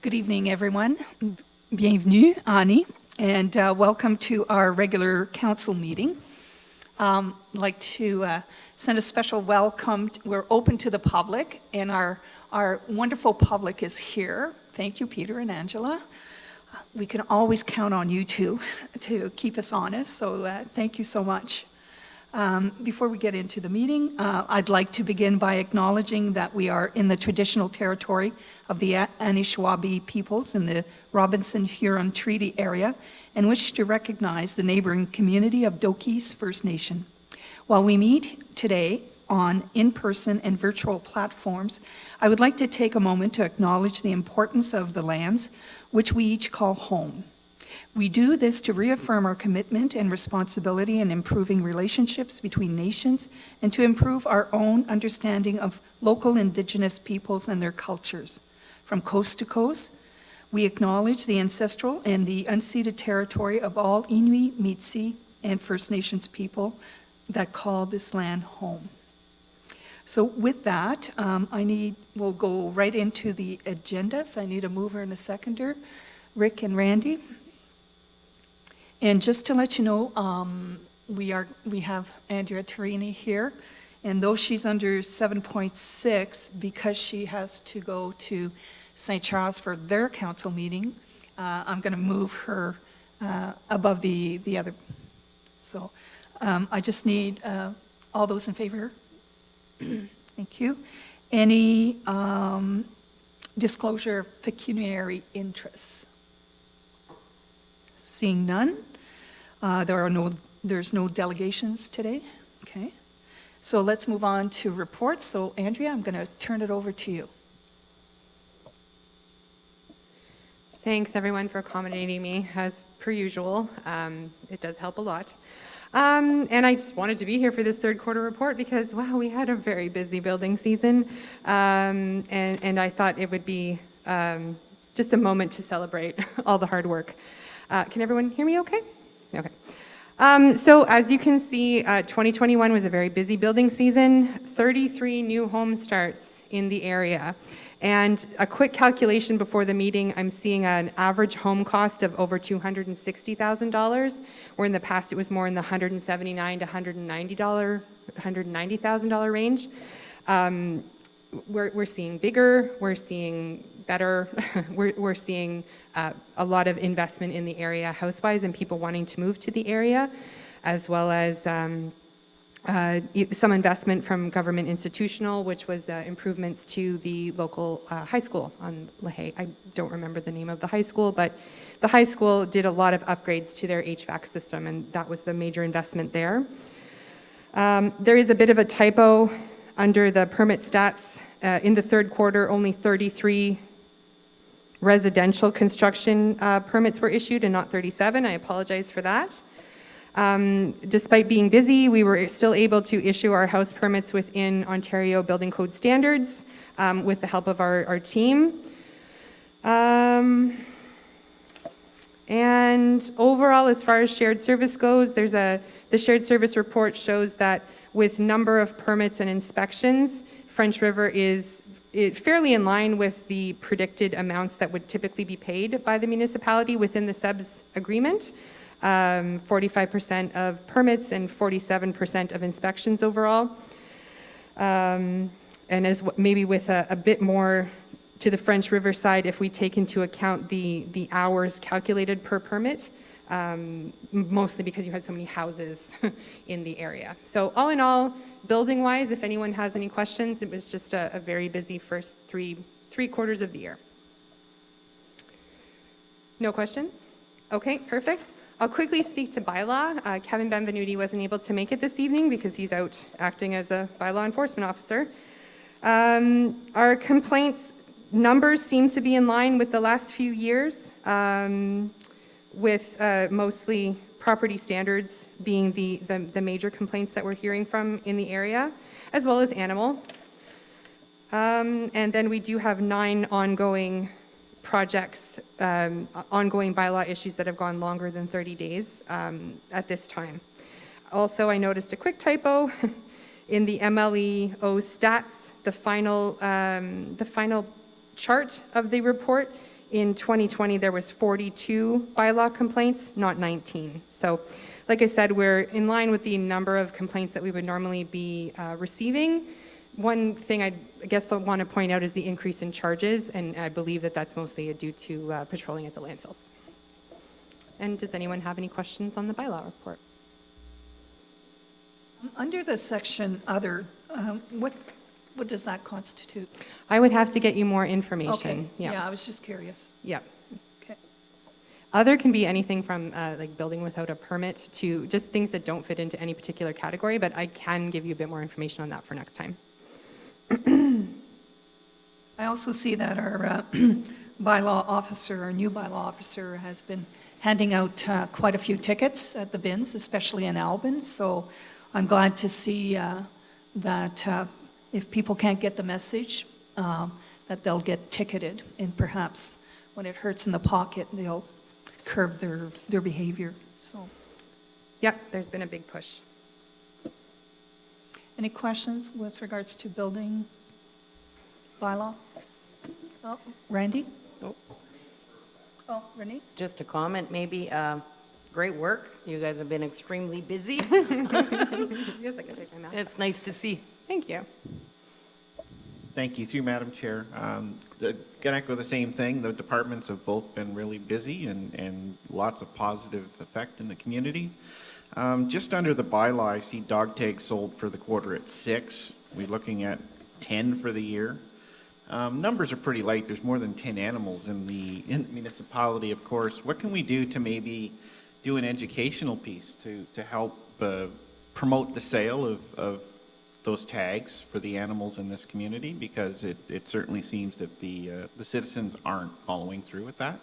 Good evening, everyone. Bienvenue, Ani, and welcome to our regular council meeting. I'd like to send a special welcome. We're open to the public, and our wonderful public is here. Thank you, Peter and Angela. We can always count on you two to keep us honest, so thank you so much. Before we get into the meeting, I'd like to begin by acknowledging that we are in the traditional territory of the Anishinaabe peoples in the Robinson-Huron Treaty Area and wish to recognize the neighboring community of Dokis First Nation. While we meet today on in-person and virtual platforms, I would like to take a moment to acknowledge the importance of the lands which we each call home. We do this to reaffirm our commitment and responsibility in improving relationships between nations and to improve our own understanding of local Indigenous peoples and their cultures. From coast to coast, we acknowledge the ancestral and the unceded territory of all Inuit, Métis, and First Nations people that call this land home. So with that, we'll go right into the agenda. So I need a mover and a seconder, Rick and Randy. And just to let you know, we have Andrea Tarini here, and though she's under 7.6, because she has to go to St. Charles for their council meeting, I'm going to move her above the other. So I just need all those in favor. Thank you. Any disclosure of pecuniary interests? Seeing none, there's no delegations today. Okay, so let's move on to reports. So Andrea, I'm going to turn it over to you. Thanks everyone for accommodating me as per usual. It does help a lot. And I just wanted to be here for this third quarter report because, wow, we had a very busy building season. And I thought it would be just a moment to celebrate all the hard work. Can everyone hear me okay? Okay. So as you can see, 2021 was a very busy building season, 33 new home starts in the area. And a quick calculation before the meeting, I'm seeing an average home cost of over $260,000, where in the past it was more in the $179,000 to $190,000 range. We're seeing bigger, we're seeing better, we're seeing a lot of investment in the area house-wise and people wanting to move to the area, as well as some investment from government institutional, which was improvements to the local high school on LaHaye. I don't remember the name of the high school, but the high school did a lot of upgrades to their HVAC system, and that was the major investment there. There is a bit of a typo under the permit stats. In the third quarter, only 33 residential construction permits were issued and not 37. I apologize for that. Despite being busy, we were still able to issue our house permits within Ontario Building Code standards with the help of our team. And overall, as far as shared service goes, the shared service report shows that with number of permits and inspections, French River is fairly in line with the predicted amounts that would typically be paid by the municipality within the subs agreement. 45% of permits and 47% of inspections overall. And as maybe with a bit more to the French River side, if we take into account the hours calculated per permit, mostly because you had so many houses in the area. So all in all, building-wise, if anyone has any questions, it was just a very busy first three quarters of the year. No questions? Okay, perfect. I'll quickly speak to bylaw. Kevin Benvenuti wasn't able to make it this evening because he's out acting as a bylaw enforcement officer. Our complaints numbers seem to be in line with the last few years, with mostly property standards being the major complaints that we're hearing from in the area, as well as animal. And then we do have 9 ongoing projects, ongoing bylaw issues that have gone longer than 30 days at this time. Also, I noticed a quick typo in the MLEO stats. The final chart of the report in 2020, there was 42 bylaw complaints, not 19. So, like I said, we're in line with the number of complaints that we would normally be receiving. One thing I guess I want to point out is the increase in charges, and I believe that that's mostly due to patrolling at the landfills. And does anyone have any questions on the bylaw report? Under the section other, what does that constitute? I would have to get you more information. Okay, Yeah. yeah, I was just curious. Yeah. Okay. Other can be anything from like building without a permit to just things that don't fit into any particular category, but I can give you a bit more information on that for next time. I also see that our bylaw officer, our new bylaw officer, has been handing out quite a few tickets at the bins, especially in Albin. So I'm glad to see that if people can't get the message, that they'll get ticketed, and perhaps when it hurts in the pocket, they'll curb their behavior. So, Yep, there's been a big push. any questions with regards to building bylaw? Oh, Randy? Nope. Oh, Renee? Just a comment, maybe. Great work. You guys have been extremely busy. Yes, I can take my mask. It's nice to see. Thank you. Thank you, through Madam Chair. Gonna echo the same thing. The departments have both been really busy and lots of positive effect in the community. Just under the bylaw, I see dog tags sold for the quarter at 6. We're looking at 10 for the year. Numbers are pretty light. There's more than 10 animals in the municipality, of course. What can we do to maybe do an educational piece to help promote the sale of those tags for the animals in this community? Because it certainly seems that the citizens aren't following through with that.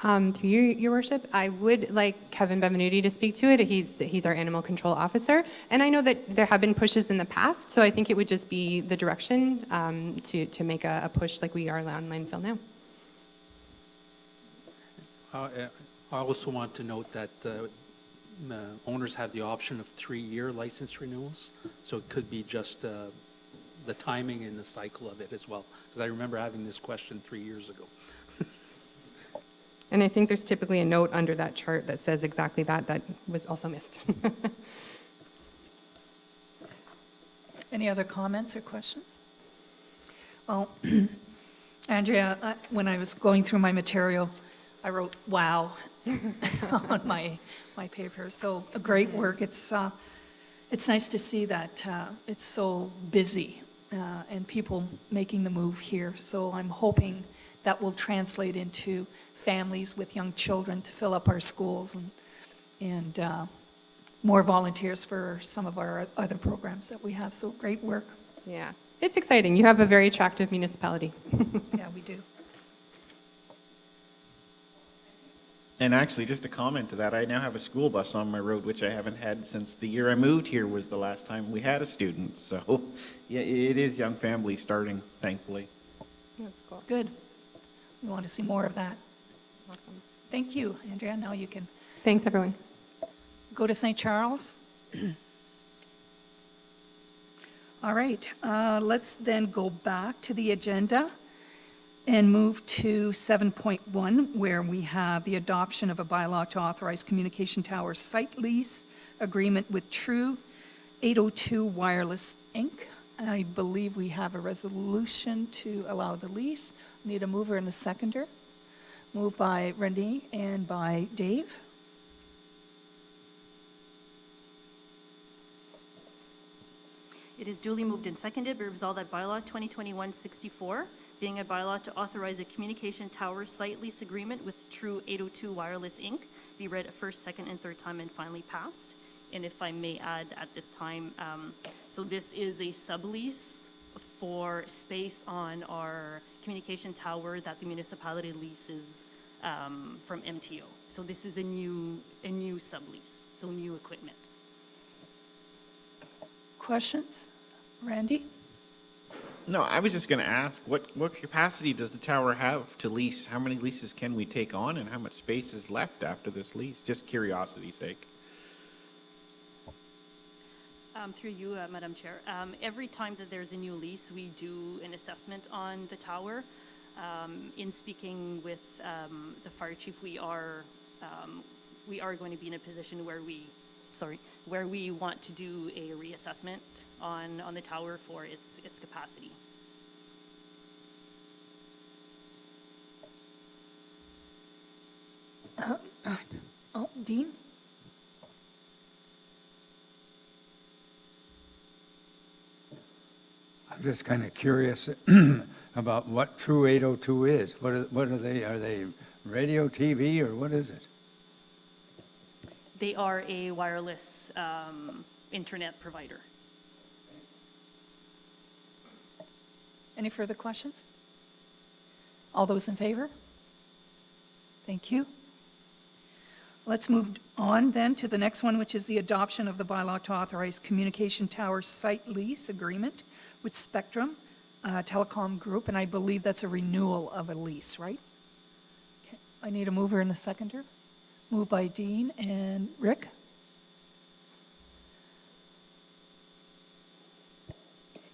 Through your worship, I would like Kevin Benvenuti to speak to it. He's our animal control officer, and I know that there have been pushes in the past, so I think it would just be the direction to make a push like we are on landfill now. I also want to note that owners have the option of 3-year license renewals, so it could be just the timing and the cycle of it as well. Because I remember having this question 3 years ago. And I think there's typically a note under that chart that says exactly that was also missed. Any other comments or questions? Well, Andrea, when I was going through my material, I wrote "wow" on my paper. So great work. It's nice to see that it's so busy and people making the move here. So I'm hoping that will translate into families with young children to fill up our schools and more volunteers for some of our other programs that we have. So great work. Yeah, it's exciting. You have a very attractive municipality. Yeah, we do. And actually, just a comment to that, I now have a school bus on my road, which I haven't had since the year I moved here was the last time we had a student. So yeah, it is young families starting, thankfully. That's cool. Good. We want to see more of that. Awesome. Thank you, Andrea. Now you can Thanks, everyone. go to St. Charles. All right, let's then go back to the agenda and move to 7.1, where we have the adoption of a bylaw to authorize communication tower site lease agreement with True802 Wireless Inc. I believe we have a resolution to allow the lease. Need a mover and a seconder. Moved by Renee and by Dave. It is duly moved and seconded, be resolved that bylaw 2021-64, being a bylaw to authorize a communication tower site lease agreement with True802 Wireless Inc., be read a first, second, and third time and finally passed. And if I may add at this time, so this is a sublease for space on our communication tower that the municipality leases from MTO. So this is a new sublease, so new equipment. Questions? Randy? No, I was just going to ask, what capacity does the tower have to lease? How many leases can we take on, and how much space is left after this lease? Just curiosity's sake. Through you, Madam Chair. Every time that there's a new lease, we do an assessment on the tower. In speaking with the fire chief, we are going to be in a position where we want to do a reassessment on the tower for its capacity. Oh, Dean? I'm just kind of curious about what True 802 is. What are they? Are they radio, TV, or what is it? They are a wireless internet provider. Any further questions? All those in favor? Thank you. Let's move on then to the next one, which is the adoption of the bylaw to authorize communication tower site lease agreement with Spectrum Telecom Group, and I believe that's a renewal of a lease, right? Okay. I need a mover and a seconder. Moved by Dean and Rick.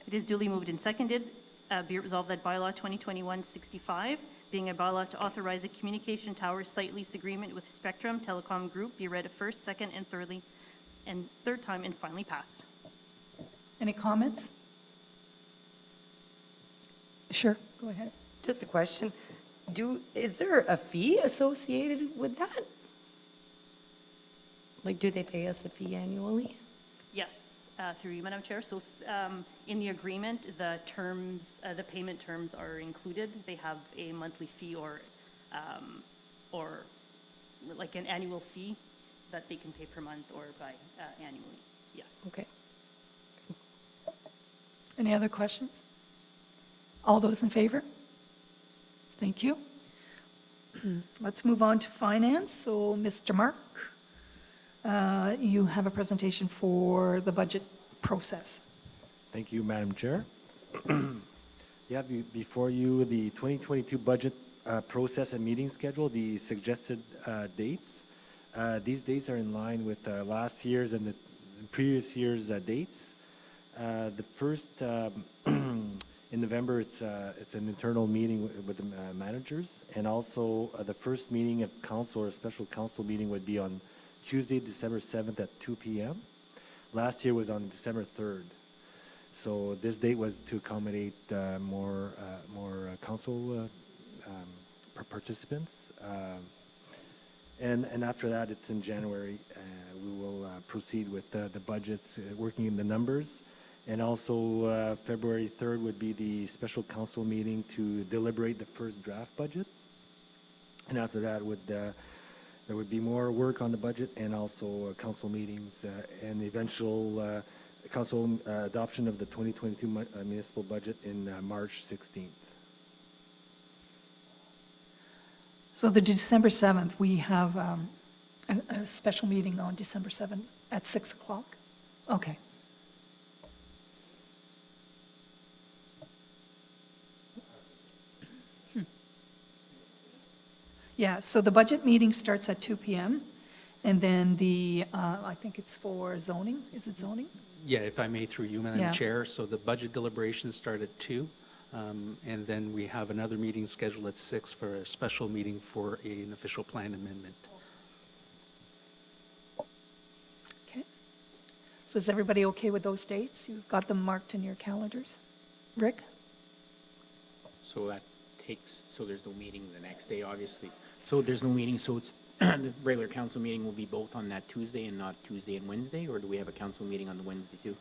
It is duly moved and seconded. Be it resolved that bylaw 2021-65, being a bylaw to authorize a communication tower site lease agreement with Spectrum Telecom Group, be read a first, second, and third time and finally passed. Any comments? Sure, go ahead. Just a question. Is there a fee associated with that? Like, do they pay us a fee annually? Yes, through you, Madam Chair. So in the agreement, the terms, the payment terms are included. They have a monthly fee or like an annual fee that they can pay per month or by annually. Yes. Okay. Any other questions? All those in favor? Thank you. Let's move on to finance. So, Mr. Mark, you have a presentation for the budget process. Thank you, Madam Chair. You have before you the 2022 budget process and meeting schedule, the suggested dates. These dates are in line with last year's and the previous year's dates. The first in November, it's an internal meeting with the managers, and also the first meeting of council or a special council meeting would be on Tuesday, December 7th at 2 p.m. Last year was on December 3rd. So this date was to accommodate more council participants. And after that, it's in January. We will proceed with the budgets, working in the numbers. And also February 3rd would be the special council meeting to deliberate the first draft budget. And after that, there would be more work on the budget and also council meetings and the eventual council adoption of the 2022 municipal budget in March 16th. So the December 7th, we have a special meeting on December 7th at 6 o'clock? Okay. Yeah, so the budget meeting starts at 2 p.m. and then I think it's for zoning, is it zoning? Yeah, if I may, through you, Madam Yeah. Chair. So the budget deliberations start at 2, and then we have another meeting scheduled at 6 for a special meeting for an official plan amendment. Okay. So is everybody okay with those dates? You've got them marked in your calendars? Rick? So that so there's no meeting the next day, obviously. So there's no meeting, so it's the regular council meeting will be both on that Tuesday and not Tuesday and Wednesday, or do we have a council meeting on the Wednesday too?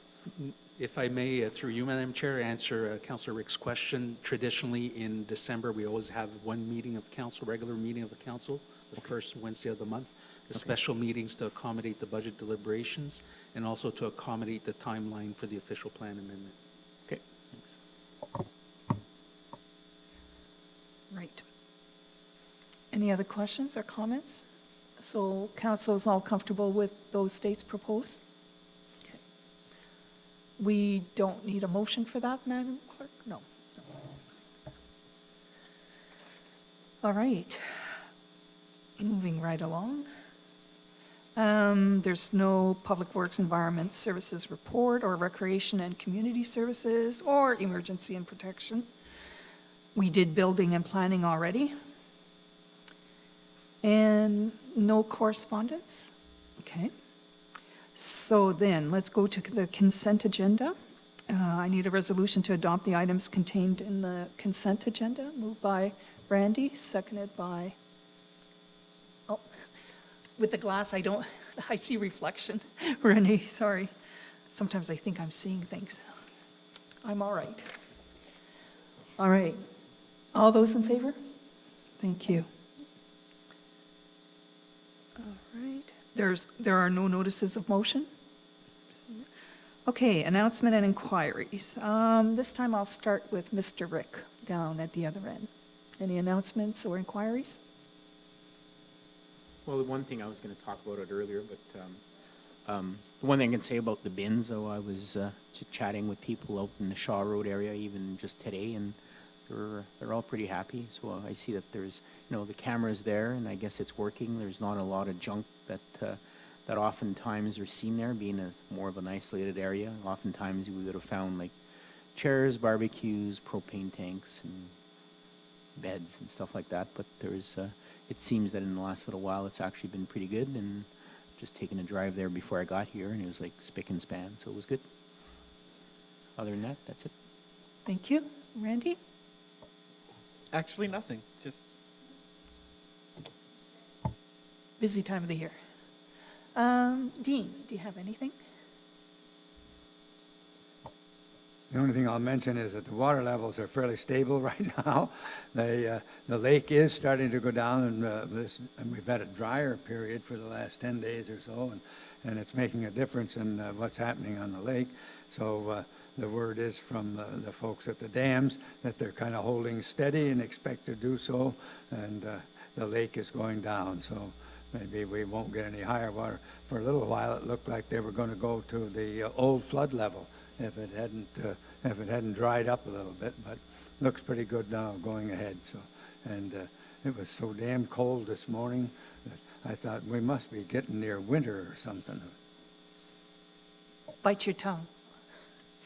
If I may, through you, Madam Chair, answer Councillor Rick's question. Traditionally, in December, we always have one meeting of council, regular meeting of the council, the first Wednesday of the month. The special meetings to accommodate the budget deliberations and also to accommodate the timeline for the official plan amendment. Okay, thanks. Right. Any other questions or comments? So council is all comfortable with those dates proposed? Okay. We don't need a motion for that, Madam Clerk? No. All right. Moving right along. There's no Public Works Environment Services report or Recreation and Community Services or Emergency and Protection. We did building and planning already. And no correspondence? Okay. So then, let's go to the consent agenda. I need a resolution to adopt the items contained in the consent agenda. Moved by Randy, seconded by, oh, with the glass, I see reflection. Renee, sorry. Sometimes I think I'm seeing things. I'm all right. All right. All those in favor? Thank you. All right. There are no notices of motion? Okay, announcement and inquiries. This time I'll start with Mr. Rick down at the other end. Any announcements or inquiries? Well, the one thing I was going to talk about it earlier, but the one thing I can say about the bins, though, I was chatting with people out in the Shaw Road area even just today, and they're all pretty happy. So I see that there's, the camera's there, and I guess it's working. There's not a lot of junk that oftentimes are seen there, being more of an isolated area. Oftentimes we would have found like chairs, barbecues, propane tanks, and beds and stuff like that. But it seems that in the last little while it's actually been pretty good, and just taking a drive there before I got here, and it was like spick and span, so it was good. Other than that, that's it. Thank you. Randy? Actually, nothing. Just Busy time of the year. Dean, do you have anything? The only thing I'll mention is that the water levels are fairly stable right now. The lake is starting to go down, and we've had a drier period for the last 10 days or so, and it's making a difference in what's happening on the lake. So the word is from the folks at the dams that they're kind of holding steady and expect to do so, and the lake is going down. So maybe we won't get any higher water. For a little while, it looked like they were going to go to the old flood level if it hadn't dried up a little bit, but looks pretty good now going ahead. So, and it was so damn cold this morning that I thought we must be getting near winter or something. Bite your tongue.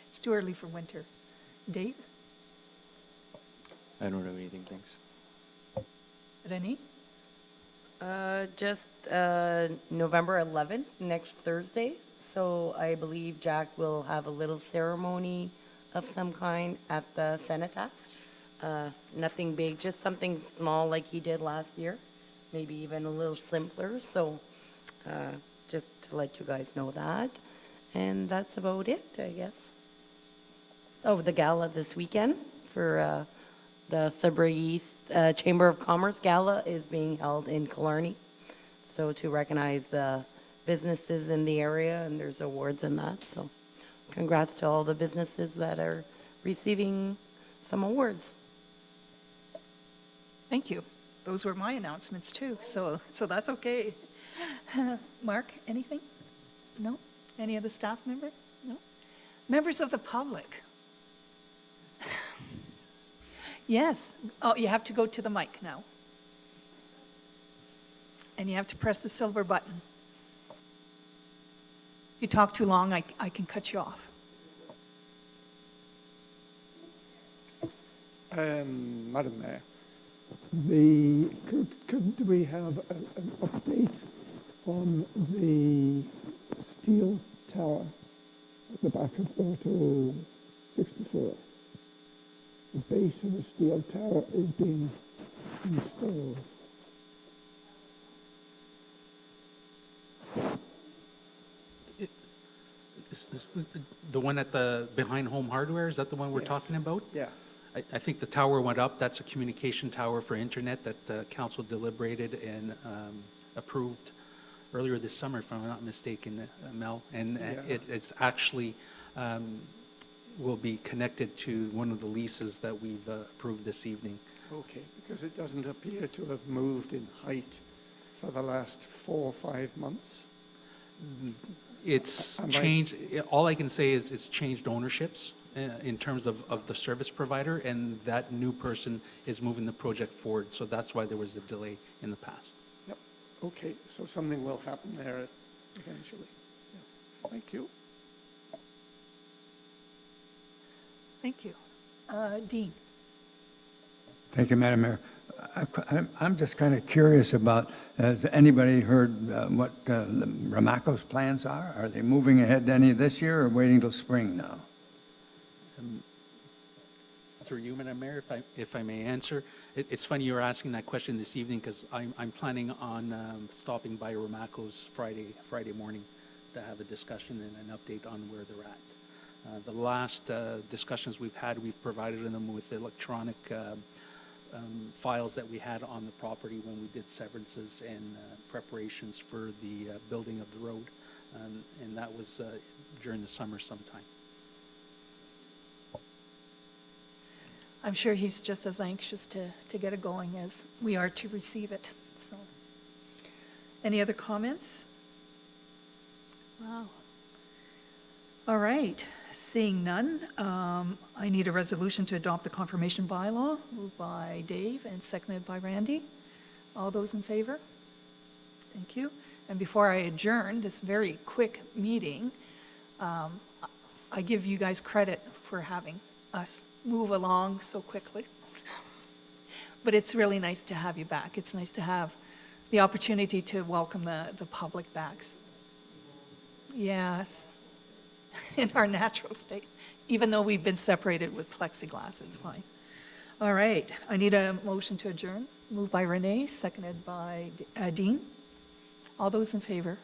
It's too early for winter. Dave? I don't have anything, thanks. Renee? Just November 11th, next Thursday. So I believe Jack will have a little ceremony of some kind at the cenotaph. Nothing big, just something small like he did last year. Maybe even a little simpler. So just to let you guys know that. And that's about it, I guess. Oh, the gala this weekend for the Sudbury East Chamber of Commerce Gala is being held in Killarney. So to recognize businesses in the area, and there's awards in that. So congrats to all the businesses that are receiving some awards. Thank you. Those were my announcements too, so that's okay. Mark, anything? No? Any of the staff member? No? Members of the public? Yes. Oh, you have to go to the mic now. And you have to press the silver button. If you talk too long, I can cut you off. Madam Mayor, could we have an update on the steel tower at the back of Auto 64? The base of the steel tower is being installed. Is the one at behind Home Hardware, is that the one we're Yes. talking about? Yeah. I think the tower went up. That's a communication tower for internet that the council deliberated and approved earlier this summer, if I'm not mistaken, Mel. And Yeah. it's actually will be connected to one of the leases that we've approved this evening. Okay, because it doesn't appear to have moved in height for the last 4 or 5 months. It's Am I- changed, all I can say is it's changed ownerships in terms of the service provider, and that new person is moving the project forward. So that's why there was a delay in the past. Yep. Okay, so something will happen there eventually. Yeah. Thank you. Thank you. Dean? Thank you, Madam Mayor. I'm just kind of curious about, has anybody heard what Ramaco's plans are? Are they moving ahead any this year or waiting till spring now? Through you, Madam Mayor, if I may answer. It's funny you're asking that question this evening because I'm planning on stopping by Ramaco's Friday morning to have a discussion and an update on where they're at. The last discussions we've had, we've provided them with electronic files that we had on the property when we did severances and preparations for the building of the road, and that was during the summer sometime. I'm sure he's just as anxious to get it going as we are to receive it. So, any other comments? Wow. All right, seeing none, I need a resolution to adopt the confirmation bylaw, moved by Dave and seconded by Randy. All those in favor? Thank you. And before I adjourn this very quick meeting, I give you guys credit for having us move along so quickly. But it's really nice to have you back. It's nice to have the opportunity to welcome the public back. Yes, in our natural state. Even though we've been separated with plexiglass, it's fine. All right, I need a motion to adjourn. Moved by Renee, seconded by Dean. All those in favor?